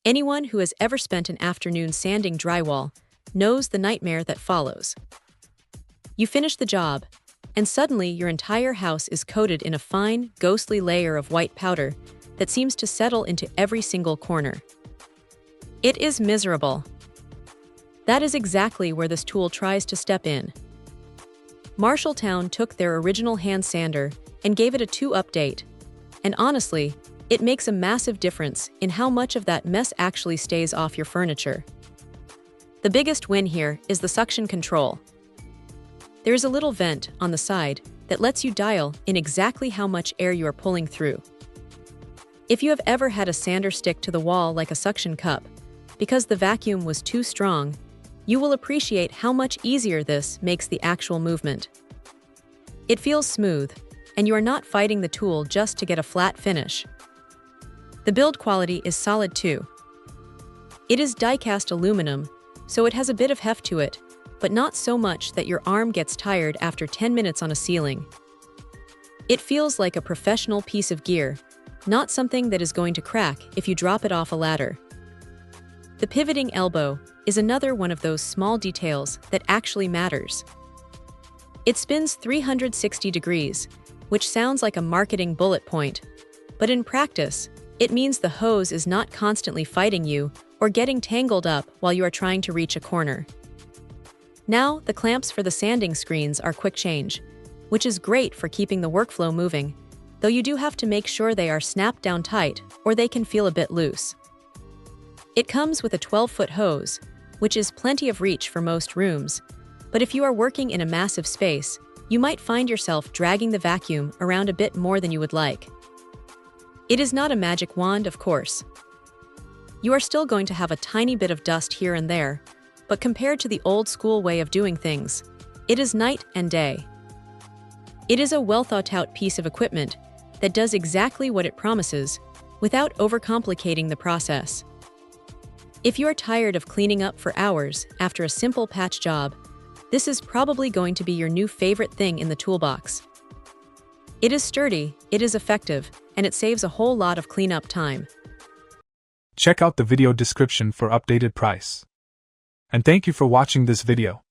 Anyone who has ever spent an afternoon sanding drywall knows the nightmare that follows. You finish the job, and suddenly your entire house is coated in a fine, ghostly layer of white powder that seems to settle into every single corner. It is miserable. That is exactly where this tool tries to step in. MARSHALLTOWN took their original hand sander and gave it a 2 update, and honestly, it makes a massive difference in how much of that mess actually stays off your furniture. The biggest win here is the suction control. There is a little vent on the side that lets you dial in exactly how much air you are pulling through. If you have ever had a sander stick to the wall like a suction cup, because the vacuum was too strong, you will appreciate how much easier this makes the actual movement. It feels smooth, and you are not fighting the tool just to get a flat finish. The build quality is solid too. It is die-cast aluminum, so it has a bit of heft to it, but not so much that your arm gets tired after 10 minutes on a ceiling. It feels like a professional piece of gear, not something that is going to crack if you drop it off a ladder. The pivoting elbow is another one of those small details that actually matters. It spins 360 degrees, which sounds like a marketing bullet point, but in practice, it means the hose is not constantly fighting you or getting tangled up while you are trying to reach a corner. Now, the clamps for the sanding screens are quick change, which is great for keeping the workflow moving, though you do have to make sure they are snapped down tight or they can feel a bit loose. It comes with a 12-foot hose, which is plenty of reach for most rooms, but if you are working in a massive space, you might find yourself dragging the vacuum around a bit more than you would like. It is not a magic wand, of course. You are still going to have a tiny bit of dust here and there, but compared to the old-school way of doing things, it is night and day. It is a well-thought-out piece of equipment that does exactly what it promises, without overcomplicating the process. If you are tired of cleaning up for hours after a simple patch job, this is probably going to be your new favorite thing in the toolbox. It is sturdy, it is effective, and it saves a whole lot of cleanup time. Check out the video description for updated price. And thank you for watching this video.